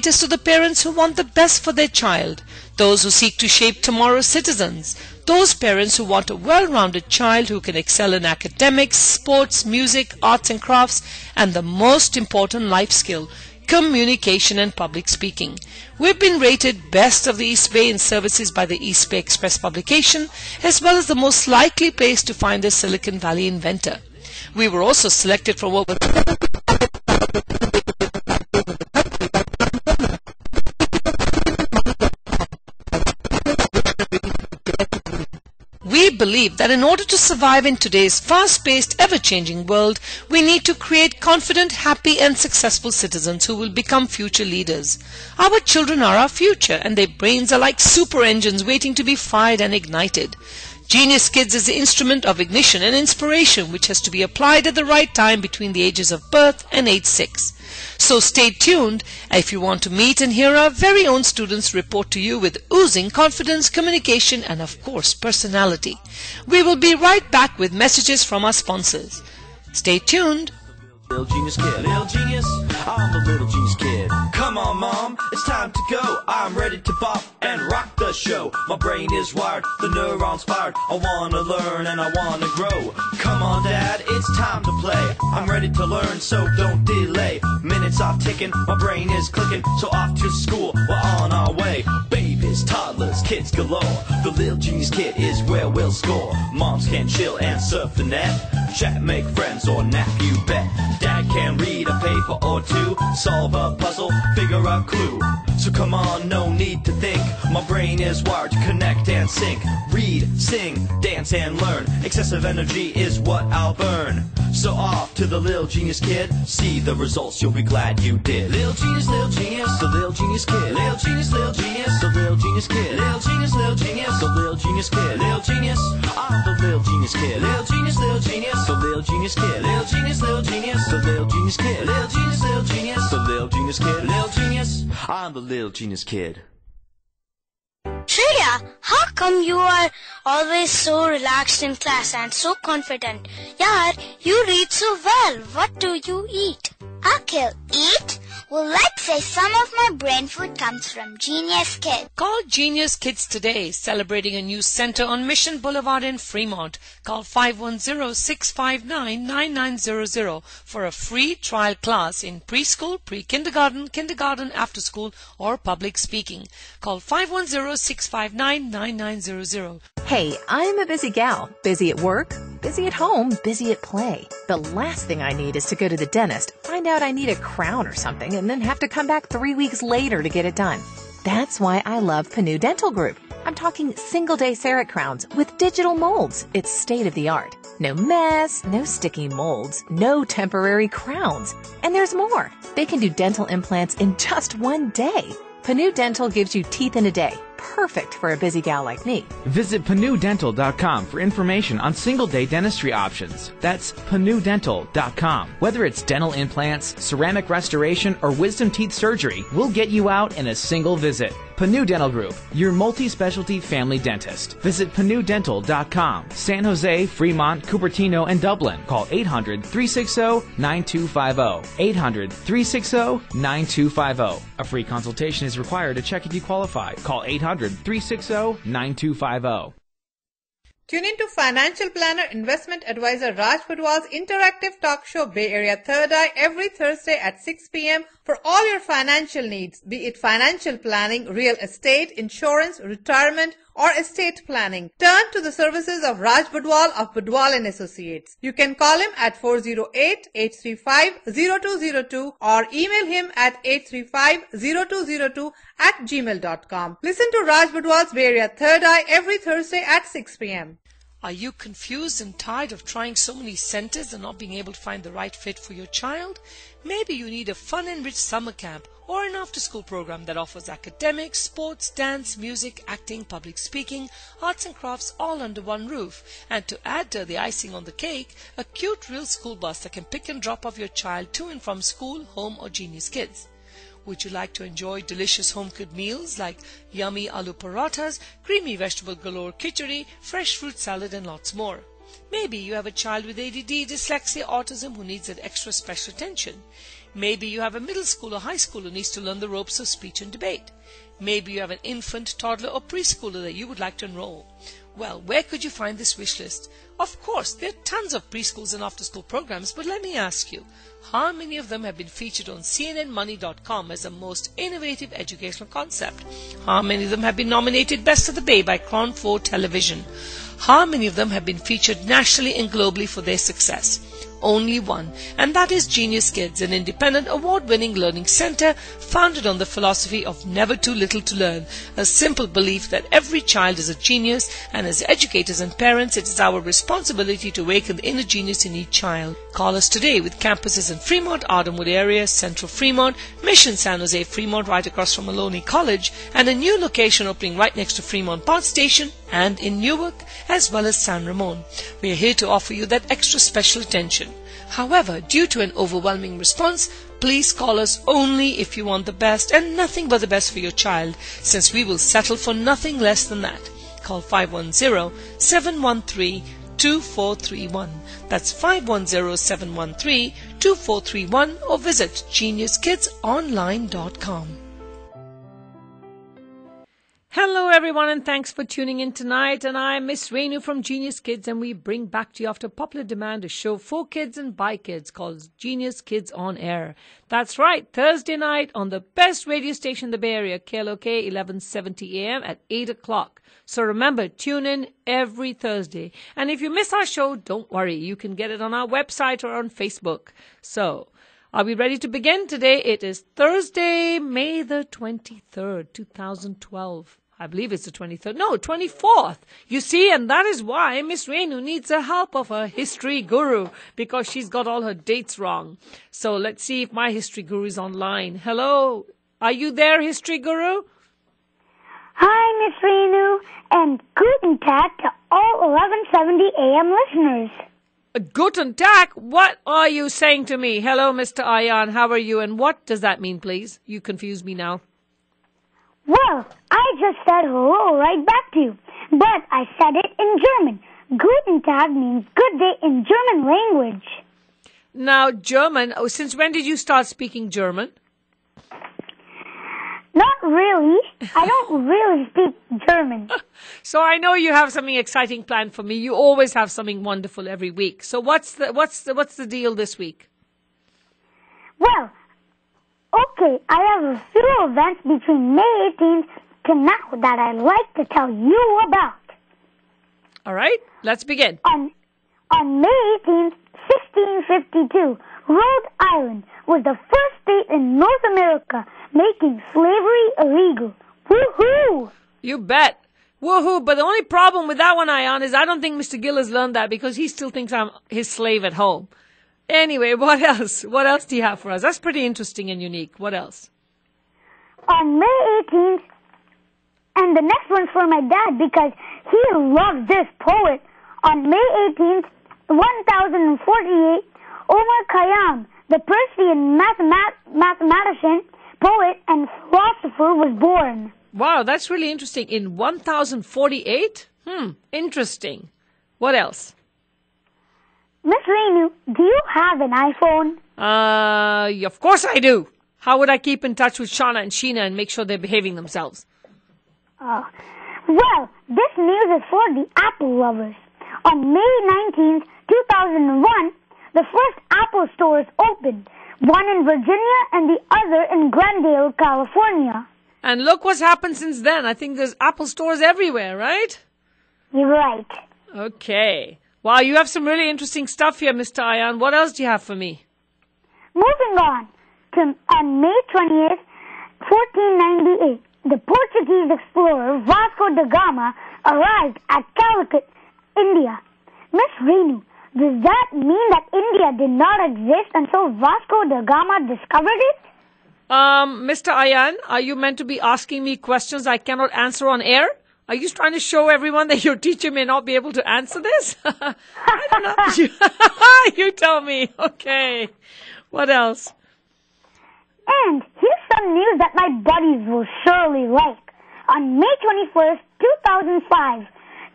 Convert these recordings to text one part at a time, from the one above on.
is to the parents who want the best for their child, those who seek to shape tomorrow's citizens, those parents who want a well-rounded child who can excel in academics, sports, music, arts and crafts, and the most important life skill, communication and public speaking. We've been rated Best of the East Bay in services by the East Bay Express publication, as well as the most likely place to find a Silicon Valley inventor. We were also selected from over We believe that in order to survive in today's fast-paced, ever-changing world, we need to create confident, happy and successful citizens who will become future leaders. Our children are our future, and their brains are like super engines waiting to be fired and ignited. Genius Kids is the instrument of ignition and inspiration which has to be applied at the right time between the ages of birth and age 6. So stay tuned if you want to meet and hear our very own students report to you with oozing confidence, communication and of course personality. We will be right back with messages from our sponsors. Stay tuned. Little genius kid, little genius, I'm the little genius kid. Come on mom, it's time to go. I'm ready to pop and rock the show. My brain is wired, the neurons fired. I wanna learn and I wanna grow. Come on dad, it's time to play. I'm ready to learn, so don't delay. Minutes are ticking, my brain is clicking. So off to school, we're on our way. Babies, toddlers, kids galore. The little genius kid is where we'll score. Moms can chill and surf the net. Chat, make friends, or nap, you bet. Dad can read a paper or two, solve a puzzle, figure a clue. So come on, no need to think. My brain is wired to connect and sync. Read, sing, dance and learn. Excessive energy is what I'll burn. So off to the little genius kid. See the results, you'll be glad you did. Little genius, the little genius kid. Little genius, the little genius kid. Little genius, the little genius kid. Little genius, I'm the little genius kid. Little genius, the little genius kid. Little genius, the little genius kid. Little genius, the little genius kid. Little genius, I'm the little genius kid. Shreya, how come you are always so relaxed in class and so confident? Yaar, you read so well. What do you eat? Akhil, eat? Well, let's say some of my brain food comes from Genius Kids. Call Genius Kids today, celebrating a new center on Mission Boulevard in Fremont. Call 510-659-9900 for a free trial class in preschool, pre-kindergarten, kindergarten, after school, or public speaking. Call 510-659-9900. Hey, I'm a busy gal. Busy at work, busy at home, busy at play. The last thing I need is to go to the dentist, find out I need a crown or something, and then have to come back 3 weeks later to get it done. That's why I love Panu Dental Group. I'm talking single-day CEREC crowns with digital molds. It's state-of-the-art. No mess, no sticky molds, no temporary crowns. And there's more. They can do dental implants in just 1 day. Panu Dental gives you teeth in a day. Perfect for a busy gal like me. Visit panudental.com for information on single-day dentistry options. That's panudental.com. Whether it's dental implants, ceramic restoration, or wisdom teeth surgery, we'll get you out in a single visit. Panu Dental Group, your multi-specialty family dentist. Visit panudental.com. San Jose, Fremont, Cupertino, and Dublin. Call 800-360-9250. 800-360-9250. A free consultation is required to check if you qualify. Call 800-360-9250. Tune in to financial planner, investment advisor Raj Pudwal's interactive talk show Bay Area Third Eye every Thursday at 6 p.m. for all your financial needs, be it financial planning, real estate, insurance, retirement, or estate planning. Turn to the services of Raj Budwal of Budwal & Associates. You can call him at 408-835-0202 or email him at 835-0202@gmail.com. Listen to Raj Budwal's Bay Area Third Eye every Thursday at 6 p.m. Are you confused and tired of trying so many centers and not being able to find the right fit for your child? Maybe you need a fun-enriched summer camp or an after-school program that offers academics, sports, dance, music, acting, public speaking, arts and crafts all under one roof. And to add to the icing on the cake, a cute real school bus that can pick and drop off your child to and from school, home or Genius Kids. Would you like to enjoy delicious home-cooked meals like yummy aloo parathas, creamy vegetable galore khichdi, fresh fruit salad and lots more? Maybe you have a child with ADD, dyslexia, autism who needs an extra special attention. Maybe you have a middle school or high schooler who needs to learn the ropes of speech and debate. Maybe you have an infant, toddler or preschooler that you would like to enroll. Well, where could you find this wish list? Of course, there are tons of preschools and after-school programs, but let me ask you, how many of them have been featured on CNNmoney.com as the most innovative educational concept? How many of them have been nominated Best of the Bay by Crown 4 Television? How many of them have been featured nationally and globally for their success? Only one, and that is Genius Kids, an independent award-winning learning center founded on the philosophy of never too little to learn, a simple belief that every child is a genius, and as educators and parents it is our responsibility to awaken the inner genius in each child. Call us today with campuses in Fremont, Ardenwood area, Central Fremont, Mission San Jose, Fremont right across from Maloney College, and a new location opening right next to Fremont Park Station and in Newark as well as San Ramon. We are here to offer you that extra special attention. However, due to an overwhelming response, please call us only if you want the best and nothing but the best for your child, since we will settle for nothing less than that. Call 510-713-2431. That's 510-713-2431 or visit geniuskidsonline.com. Hello everyone and thanks for tuning in tonight, and I'm Miss Rennu from Genius Kids, and we bring back to you after popular demand a show for kids and by kids called Genius Kids on Air. That's right, Thursday night on the best radio station in the Bay Area, KLOK 1170 AM at 8 o'clock. So remember, tune in every Thursday. And if you miss our show, don't worry, you can get it on our website or on Facebook. So, are we ready to begin? Today it is Thursday, May the 23rd, 2012. I believe it's the 23rd. No, 24th. You see, and that is why Miss Rennu needs the help of her history guru, because she's got all her dates wrong. So let's see if my history guru is online. Hello. Are you there, history guru? Hi, Miss Rennu, and guten Tag to all 1170 AM listeners. Guten Tag? What are you saying to me? Hello, Mr. Ayaan. How are you? And what does that mean, please? You confuse me now. Well, I just said hello right back to you, but I said it in German. Guten Tag means good day in German language. Now, German, since when did you start speaking German? Not really. I don't really speak German. So I know you have something exciting planned for me. You always have something wonderful every week. So what's the deal this week? Well, okay, I have a few events between May 18th to now that I'd like to tell you about. All right, let's begin. On May 18th, 1652, Rhode Island was the first state in North America making slavery illegal. Woohoo! You bet. Woohoo! But the only problem with that one, Ayaan, is I don't think Mr. Gill has learned that because he still thinks I'm his slave at home. Anyway, what else? What else do you have for us? That's pretty interesting and unique. What else? On May 18th, and the next one's for my dad because he loves this poet. On May 18th, 1048, Omar Khayyam, the Persian mathematician, poet, and philosopher, was born. Wow, that's really interesting. In 1048? Interesting. What else? Miss Rennu, do you have an iPhone? Of course I do. How would I keep in touch with Shauna and Sheena and make sure they're behaving themselves? Well, this news is for the Apple lovers. On May 19th, 2001, the first Apple stores opened, one in Virginia and the other in Glendale, California. And look what's happened since then. I think there's Apple stores everywhere, right? You're right. Okay. Wow, you have some really interesting stuff here, Mr. Ayaan. What else do you have for me? Moving on May 20th, 1498, the Portuguese explorer Vasco da Gama arrived at Calicut, India. Miss Rennu, does that mean that India did not exist until Vasco da Gama discovered it? Mr. Ayaan, are you meant to be asking me questions I cannot answer on air? Are you trying to show everyone that your teacher may not be able to answer this? I don't know. You tell me. Okay. What else? And here's some news that my buddies will surely like. On May 21st, 2005,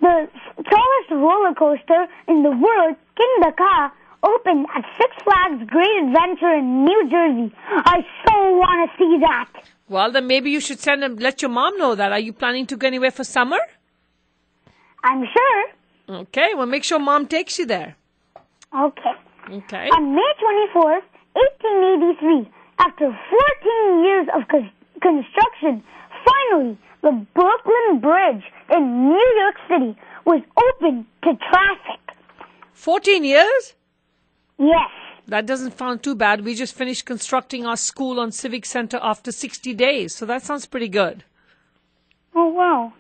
The tallest roller coaster in the world, King the Car, opened at Six Flags Great Adventure in New Jersey. I so want to see that. Well, then maybe you should let your mom know that. Are you planning to go anywhere for summer? I'm sure. Okay, well, make sure mom takes you there. Okay. Okay. On May 24th, 1883, after 14 years of construction, finally, the Brooklyn Bridge in New York City was open to traffic. 14 years? Yes. That doesn't sound too bad. We just finished constructing our school on Civic Center after 60 days, so that sounds pretty good. Oh, wow.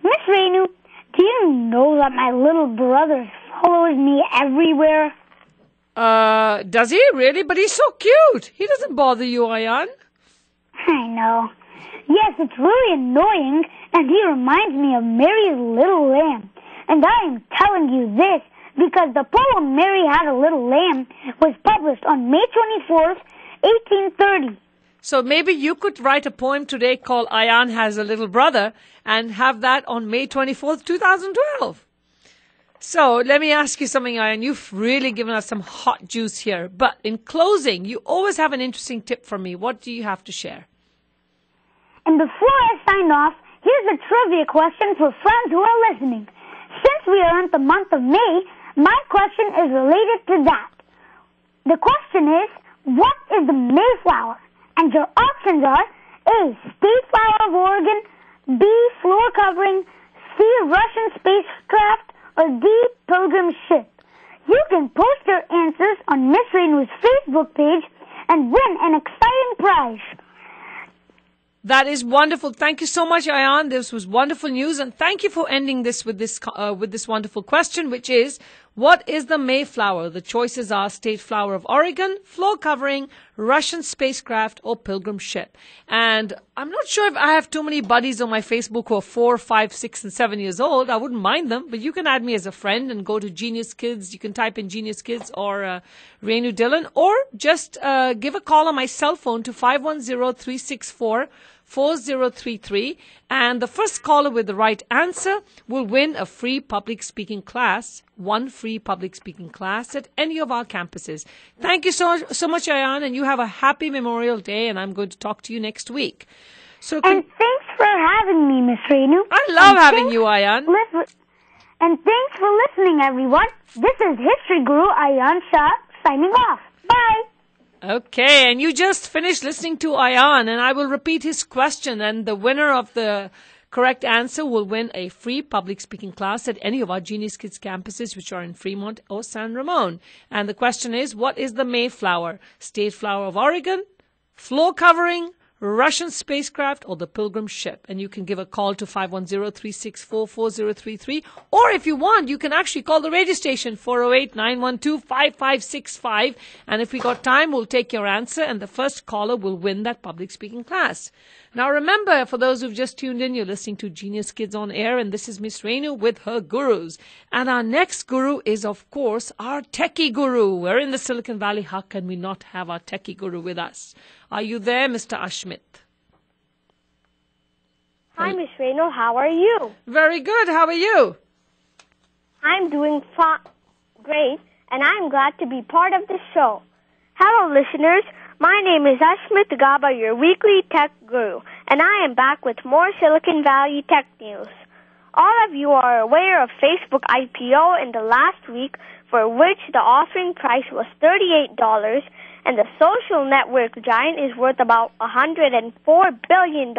Miss Rennu, do you know that my little brother follows me everywhere? Does he really? But he's so cute. He doesn't bother you, Ayaan. I know. Yes, it's really annoying, and he reminds me of Mary's little lamb. And I am telling you this because the poem Mary Had a Little Lamb was published on May 24th, 1830. So maybe you could write a poem today called Ayaan Has a Little Brother and have that on May 24th, 2012. So let me ask you something, Ayaan. You've really given us some hot juice here. But in closing, you always have an interesting tip for me. What do you have to share? And before I sign off, here's a trivia question for friends who are listening. Since we are in the month of May, my question is related to that. The question is, what is the Mayflower? And your options are A, State Flower of Oregon, B, floor covering, C, Russian spacecraft, or D, pilgrim ship. You can post your answers on Miss Rennu's Facebook page and win an exciting prize. That is wonderful. Thank you so much, Ayaan. This was wonderful news, and thank you for ending this with this wonderful question, which is, what is the Mayflower? The choices are State Flower of Oregon, floor covering, Russian spacecraft, or pilgrim ship. And I'm not sure if I have too many buddies on my Facebook who are 4, 5, 6, and 7 years old. I wouldn't mind them, but you can add me as a friend and go to Genius Kids. You can type in Genius Kids or Rennu Dhillon, or just give a call on my cell phone to 510-364-4033, and the first caller with the right answer will win a free public speaking class, one free public speaking class at any of our campuses. Thank you so much, Ayaan, and you have a happy Memorial Day, and I'm going to talk to you next week. So, and thanks for having me, Miss Rennu. I love having you, Ayaan. And thanks for listening, everyone. This is History Guru Ayaan Shah signing off. Bye. Okay, and you just finished listening to Ayaan, and I will repeat his question, and the winner of the correct answer will win a free public speaking class at any of our Genius Kids campuses, which are in Fremont or San Ramon. And the question is, what is the Mayflower? State Flower of Oregon, floor covering, Russian spacecraft, or the pilgrim ship? And you can give a call to 510-364-4033, or if you want, you can actually call the radio station, 408-912-5565, and if we got time, we'll take your answer, and the first caller will win that public speaking class. Now remember, for those who've just tuned in, you're listening to Genius Kids on Air, and this is Miss Rennu with her gurus. And our next guru is, of course, our techie guru. We're in the Silicon Valley. How can we not have our techie guru with us? Are you there, Mr. Ashmit? Hi, Miss Rennu. How are you? Very good. How are you? I'm doing great, and I'm glad to be part of the show. Hello, listeners. My name is Ashmit Gaba, your weekly tech guru, and I am back with more Silicon Valley tech news. All of you are aware of Facebook IPO in the last week, for which the offering price was $38, and the social network giant is worth about $104 billion.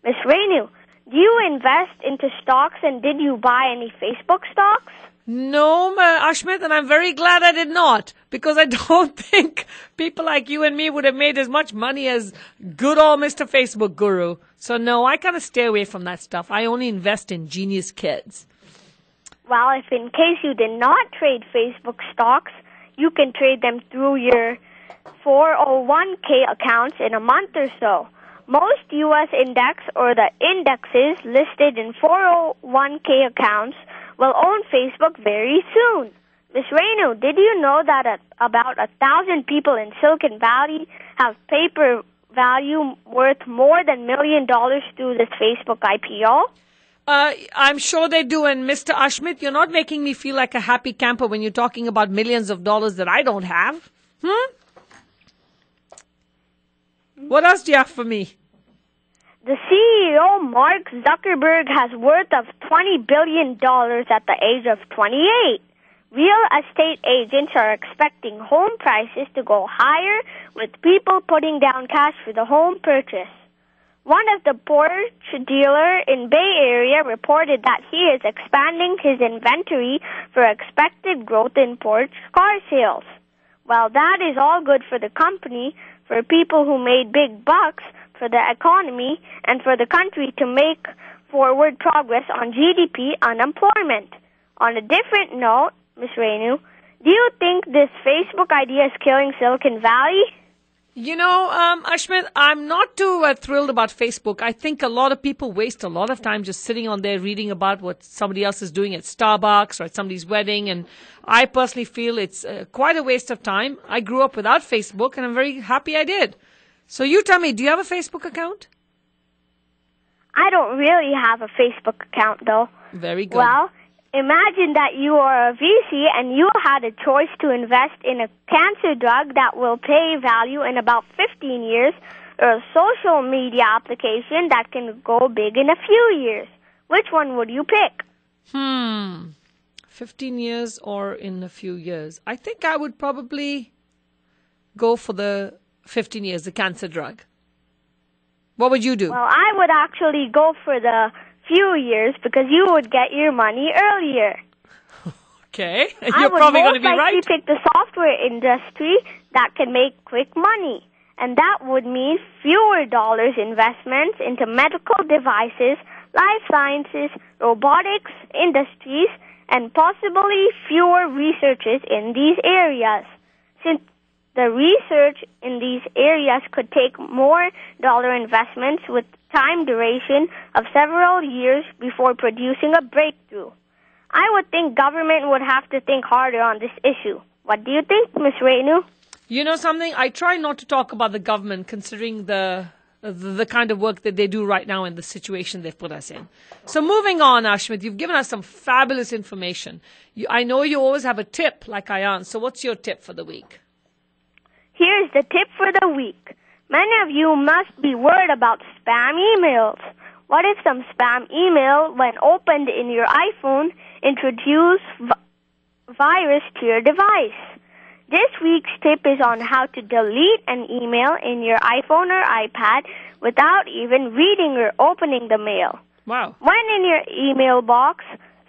Miss Rennu, do you invest into stocks, and did you buy any Facebook stocks? No, Ashmit, and I'm very glad I did not, because I don't think people like you and me would have made as much money as good old Mr. Facebook Guru. So no, I kind of stay away from that stuff. I only invest in Genius Kids. Well, if in case you did not trade Facebook stocks, you can trade them through your 401k accounts in a month or so. Most U.S. index or the indexes listed in 401k accounts will own Facebook very soon. Miss Rennu, did you know that about 1,000 people in Silicon Valley have paper value worth more than $1 million through this Facebook IPO? I'm sure they do. And Mr. Ashmit, you're not making me feel like a happy camper when you're talking about millions of dollars that I don't have. What else do you have for me? The CEO, Mark Zuckerberg, has worth of $20 billion at the age of 28. Real estate agents are expecting home prices to go higher, with people putting down cash for the home purchase. One of the Porsche dealer in Bay Area reported that he is expanding his inventory for expected growth in Porsche car sales. While that is all good for the company, for people who made big bucks, for the economy, and for the country to make forward progress on GDP unemployment. On a different note, Ms. Rennu, do you think this Facebook idea is killing Silicon Valley? You know, Ashmit, I'm not too thrilled about Facebook. I think a lot of people waste a lot of time just sitting on there reading about what somebody else is doing at Starbucks or at somebody's wedding. And I personally feel it's quite a waste of time. I grew up without Facebook, and I'm very happy I did. So you tell me, do you have a Facebook account? I don't really have a Facebook account, though. Very good. Well, imagine that you are a VC and you had a choice to invest in a cancer drug that will pay value in about 15 years, or a social media application that can go big in a few years. Which one would you pick? 15 years or in a few years? I think I would probably go for the 15 years, the cancer drug. What would you do? Well, I would actually go for the few years because you would get your money earlier. Okay, you're probably going to be right. I would most likely pick the software industry that can make quick money. And that would mean fewer dollars investments into medical devices, life sciences, robotics, industries, and possibly fewer researchers in these areas. Since the research in these areas could take more dollar investments with time duration of several years before producing a breakthrough. I would think government would have to think harder on this issue. What do you think, Ms. Rennu? You know something? I try not to talk about the government considering the kind of work that they do right now and the situation they've put us in. So moving on, Ashmit, you've given us some fabulous information. I know you always have a tip like Ayaan. So what's your tip for the week? Here's the tip for the week. Many of you must be worried about spam emails. What if some spam email, when opened in your iPhone, introduce virus to your device? This week's tip is on how to delete an email in your iPhone or iPad without even reading or opening the mail. Wow. When in your email box,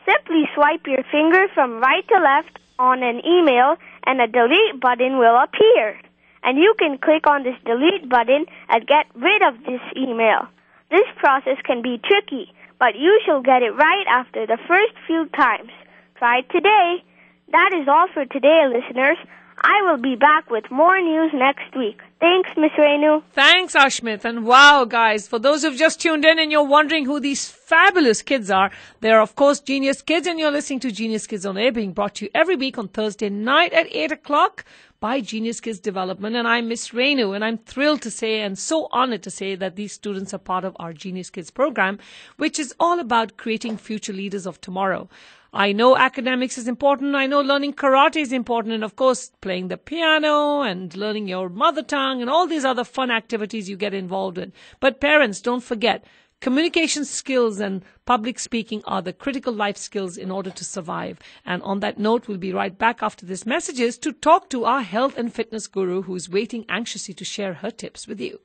simply swipe your finger from right to left on an email and a delete button will appear. And you can click on this delete button and get rid of this email. This process can be tricky, but you shall get it right after the first few times. Try it today. That is all for today, listeners. I will be back with more news next week. Thanks, Ms. Rennu. Thanks, Ashmit. And wow, guys, for those who've just tuned in and you're wondering who these fabulous kids are, they're, of course, Genius Kids, and you're listening to Genius Kids on Air, being brought to you every week on Thursday night at 8 o'clock by Genius Kids Development. And I'm Miss Rennu, and I'm thrilled to say and so honored to say that these students are part of our Genius Kids program, which is all about creating future leaders of tomorrow. I know academics is important. I know learning karate is important. And of course, playing the piano and learning your mother tongue and all these other fun activities you get involved in. But parents, don't forget, communication skills and public speaking are the critical life skills in order to survive. And on that note, we'll be right back after these messages to talk to our health and fitness guru who's waiting anxiously to share her tips with you.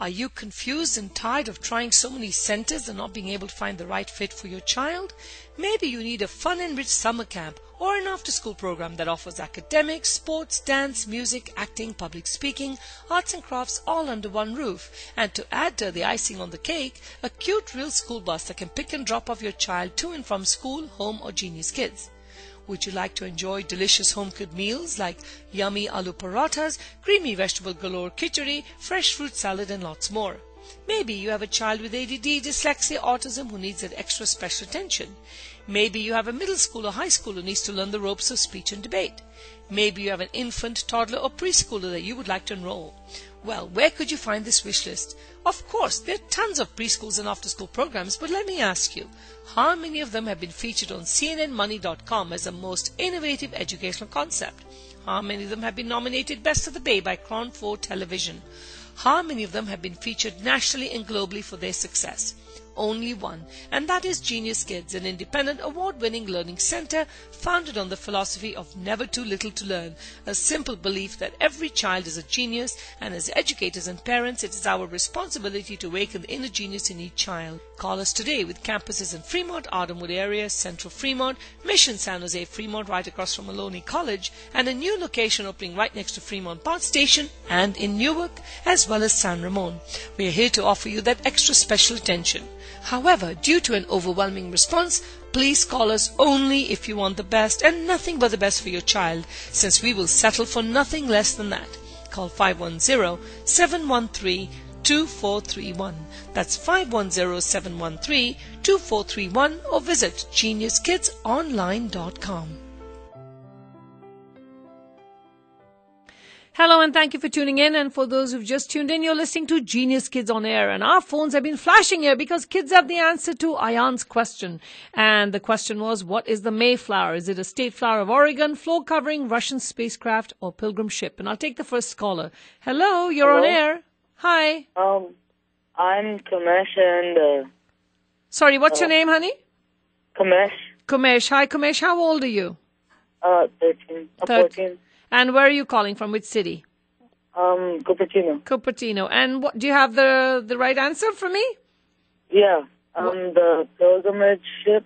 Are you confused and tired of trying so many centers and not being able to find the right fit for your child? Maybe you need a fun-enriched summer camp or an after-school program that offers academics, sports, dance, music, acting, public speaking, arts and crafts all under one roof. And to add to the icing on the cake, a cute real school bus that can pick and drop off your child to and from school, home or Genius Kids. Would you like to enjoy delicious home-cooked meals like yummy aloo parathas, creamy vegetable galore khichdi, fresh fruit salad and lots more? Maybe you have a child with ADD, dyslexia, autism who needs that extra special attention. Maybe you have a middle school or high school who needs to learn the ropes of speech and debate. Maybe you have an infant, toddler or preschooler that you would like to enroll. Well, where could you find this wish list? Of course, there are tons of preschools and after-school programs, but let me ask you, how many of them have been featured on CNNmoney.com as the most innovative educational concept? How many of them have been nominated Best of the Bay by Crown 4 Television? How many of them have been featured nationally and globally for their success? Only one, and that is Genius Kids, an independent award-winning learning center founded on the philosophy of never too little to learn, a simple belief that every child is a genius, and as educators and parents it is our responsibility to awaken the inner genius in each child. Call us today with campuses in Fremont, Ardenwood area, Central Fremont, Mission San Jose, Fremont right across from Maloney College, and a new location opening right next to Fremont Park Station and in Newark as well as San Ramon. We are here to offer you that extra special attention. However, due to an overwhelming response, please call us only if you want the best and nothing but the best for your child, since we will settle for nothing less than that. Call 510-713-2431. That's 510-713-2431 or visit geniuskidsonline.com. Hello and thank you for tuning in, and for those who've just tuned in, you're listening to Genius Kids on Air, and our phones have been flashing here because kids have the answer to Ayaan's question. And the question was, what is the Mayflower? Is it a state flower of Oregon, floor covering, Russian spacecraft, or pilgrim ship? And I'll take the first caller. Hello, you're on air. Hi. I'm Kamesh and... Sorry, what's your name, honey? Kamesh. Kamesh. Hi, Kamesh. How old are you? 13. 14. And where are you calling from? Which city? Cupertino. Cupertino. And what, do you have the right answer for me? Yeah. The pilgrimage ship.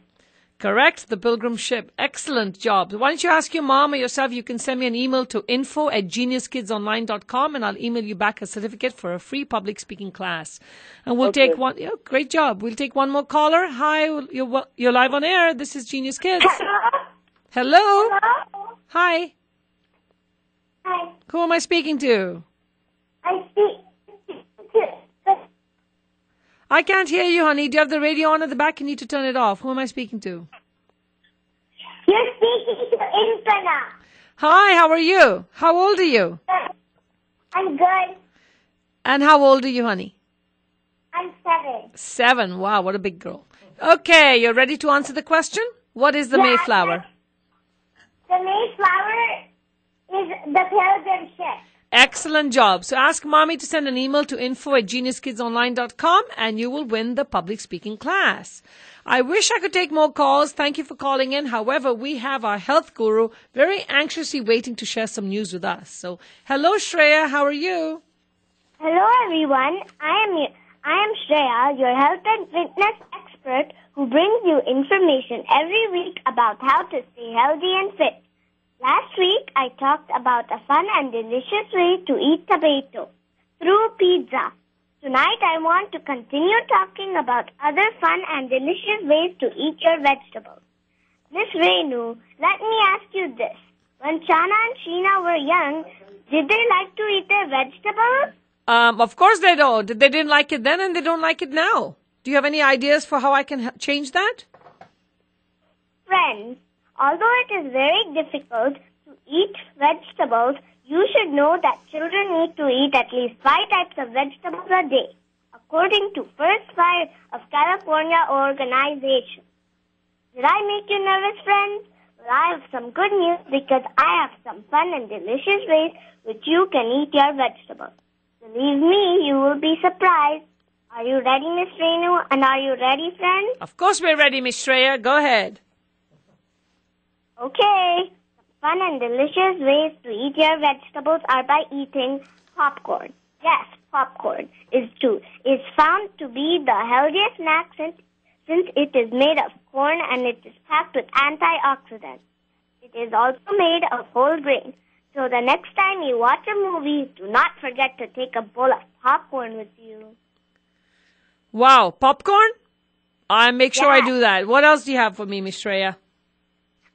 Correct. The pilgrim ship. Excellent job. Why don't you ask your mom or yourself? You can send me an email to info@geniuskidsonline.com and I'll email you back a certificate for a free public speaking class. And we'll take one. Yeah, great job. We'll take one more caller. Hi, you're live on air. This is Genius Kids. Hello. Hi. Hi. Who am I speaking to? I speak to... I can't hear you, honey. Do you have the radio on at the back? You need to turn it off. Who am I speaking to? You're speaking to Infana. Hi, how are you? How old are you? I'm good. And how old are you, honey? I'm 7. 7. Wow, what a big girl. Okay, you're ready to answer the question? What is the Mayflower? The Mayflower is the pilgrim ship. Excellent job. So ask mommy to send an email to info@geniuskidsonline.com and you will win the public speaking class. I wish I could take more calls. Thank you for calling in. However, we have our health guru very anxiously waiting to share some news with us. So, hello Shreya, how are you? Hello everyone. I am Shreya, your health and fitness expert who brings you information every week about how to stay healthy and fit. Last week, I talked about a fun and delicious way to eat tomato through pizza. Tonight, I want to continue talking about other fun and delicious ways to eat your vegetables. Miss Rennu, let me ask you this. When Chana and Sheena were young, did they like to eat their vegetables? Of course they don't. They didn't like it then and they don't like it now. Do you have any ideas for how I can change that? Friends, although it is very difficult to eat vegetables, you should know that children need to eat at least 5 types of vegetables a day, according to First 5 of California Organization. Did I make you nervous, friends? Well, I have some good news because I have some fun and delicious ways which you can eat your vegetables. Believe me, you will be surprised. Are you ready, Miss Rennu? And are you ready, friends? Of course we're ready, Miss Shreya. Go ahead. Okay. Fun and delicious ways to eat your vegetables are by eating popcorn. Yes, popcorn is found to be the healthiest snack since it is made of corn and it is packed with antioxidants. It is also made of whole grain. So the next time you watch a movie, do not forget to take a bowl of popcorn with you. Wow, popcorn? I'll make sure I do that. What else do you have for me, Miss Shreya?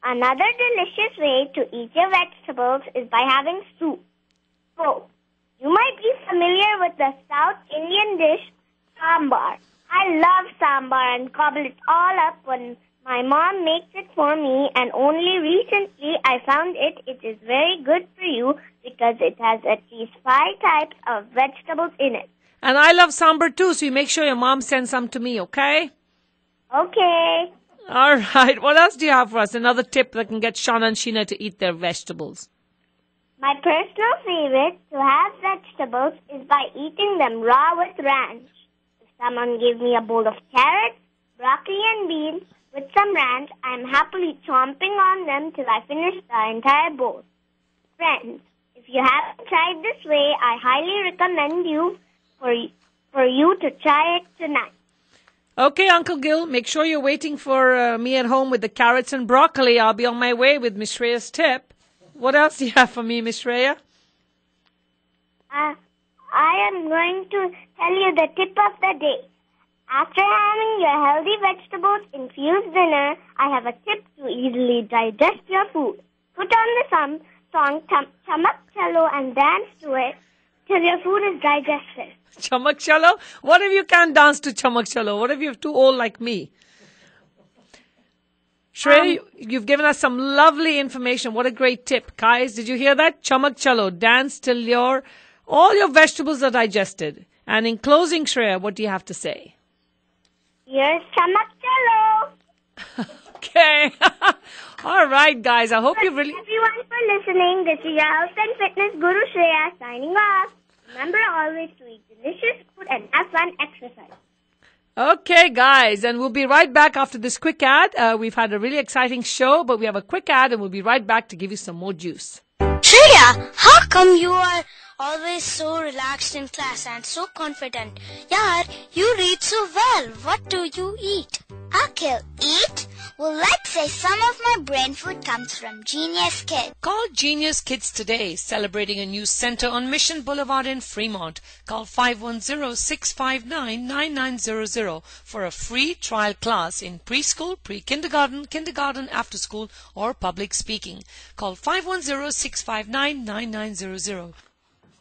Another delicious way to eat your vegetables is by having soup. So, you might be familiar with the South Indian dish sambar. I love sambar and gobble it all up when My mom makes it for me, and only recently I found it. It is very good for you because it has at least 5 types of vegetables in it. And I love sambar too, so you make sure your mom sends some to me, okay? Okay. All right. What else do you have for us? Another tip that can get Shana and Sheena to eat their vegetables. My personal favorite to have vegetables is by eating them raw with ranch. If someone gave me a bowl of carrots, broccoli and beans with some ranch, I am happily chomping on them till I finish the entire bowl. Friends, if you haven't tried this way, I highly recommend you for you to try it tonight. Okay, Uncle Gil, make sure you're waiting for me at home with the carrots and broccoli. I'll be on my way with Miss Shreya's tip. What else do you have for me, Miss Shreya? I am going to tell you the tip of the day. After having your healthy vegetables-infused dinner, I have a tip to easily digest your food. Put on the song Chamak Chalo and dance to it till your food is digested. Chamak Chalo? What if you can't dance to Chamak Chalo? What if you're too old like me? Shreya, you've given us some lovely information. What a great tip. Guys, did you hear that? Chamak Chalo. Dance till all your vegetables are digested. And in closing, Shreya, what do you have to say? Here's Chamak Chalo. Okay. All right, guys. I hope you really... Everyone for listening. This is your health and fitness guru Shreya signing off. Remember always to eat delicious food and have fun exercise. Okay, guys, and we'll be right back after this quick ad. We've had a really exciting show, but we have a quick ad, and we'll be right back to give you some more juice. Shreya, how come you are always so relaxed in class and so confident? Yaar, you read so well. What do you eat? Akhil, eat? Well, let's say some of my brain food comes from Genius Kids. Call Genius Kids today, celebrating a new center on Mission Boulevard in Fremont. Call 510-659-9900 for a free trial class in preschool, pre-kindergarten, kindergarten, after school, or public speaking. Call 510-659-9900.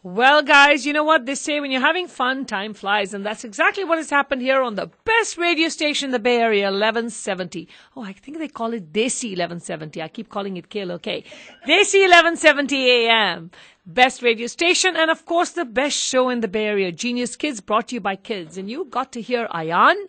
Well, guys, you know what they say, when you're having fun, time flies, and that's exactly what has happened here on the best radio station in the Bay Area, 1170. Oh, I think they call it Desi 1170. I keep calling it KLOK. Desi 1170 AM. Best radio station, and of course the best show in the Bay Area, Genius Kids, brought to you by kids. And you got to hear Ayaan,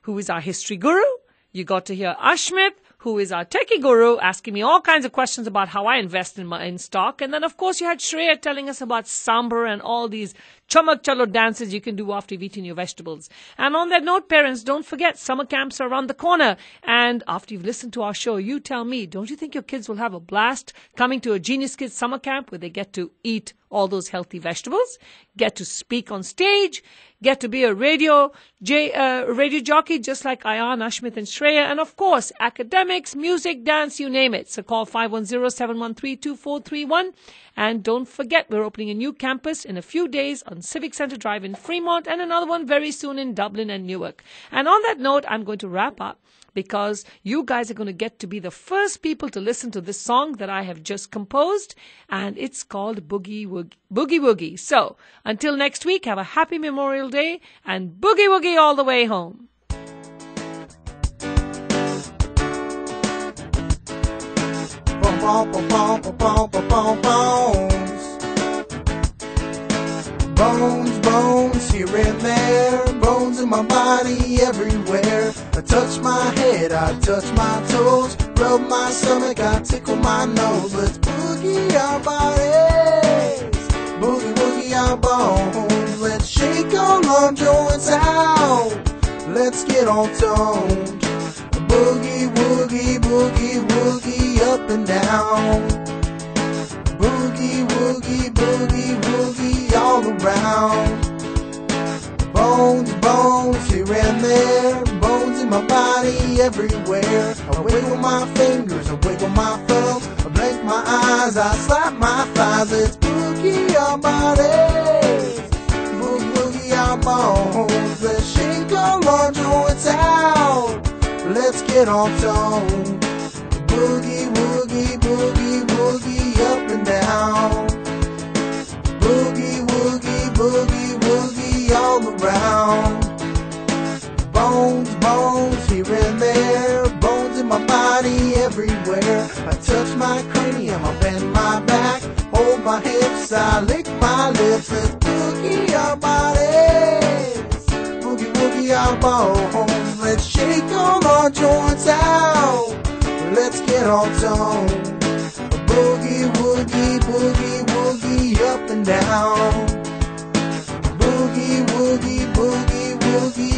who is our history guru. You got to hear Ashmit, who is our techie guru, asking me all kinds of questions about how I invest in stock. And then, of course, you had Shreya telling us about sambar and all these chamak chalo dances you can do after you've eaten your vegetables. And on that note, parents, don't forget, summer camps are around the corner. And after you've listened to our show, you tell me, don't you think your kids will have a blast coming to a Genius Kids summer camp where they get to eat all those healthy vegetables, get to speak on stage, get to be a radio jockey just like Ayaan, Ashmit and Shreya, and of course, academics, music, dance, you name it. So call 510-713-2431. And don't forget, we're opening a new campus in a few days on Civic Center Drive in Fremont and another one very soon in Dublin and Newark. And on that note, I'm going to wrap up because you guys are going to get to be the first people to listen to this song that I have just composed, and it's called Boogie Woogie. So, until next week, have a happy Memorial Day and boogie woogie all the way home. Bones, here and there, bones in my body everywhere. I touch my head, I touch my toes, rub my stomach, I tickle my nose. Let's boogie our bodies, boogie woogie our bones. Let's shake all our joints out, let's get on toned. Boogie woogie, boogie woogie, up and down. Boogie woogie, boogie woogie, all around. Bones, here and there, bones in my body everywhere. I wiggle my fingers, I wiggle my thumbs, I blink my eyes, I slap my thighs. Let's boogie our bodies, boogie woogie our bones. Let's shake all our joints out, let's get on tone. Boogie woogie, boogie woogie, up and down. Boogie woogie, boogie woogie, all around. Bones, here and there, bones in my cranium, I bend my back, hold my hips, I lick my lips. Let's boogie our bodies, boogie woogie our bones. Let's shake all our joints out, let's get all toned. Boogie woogie, boogie woogie, up and down. Boogie woogie, boogie woogie,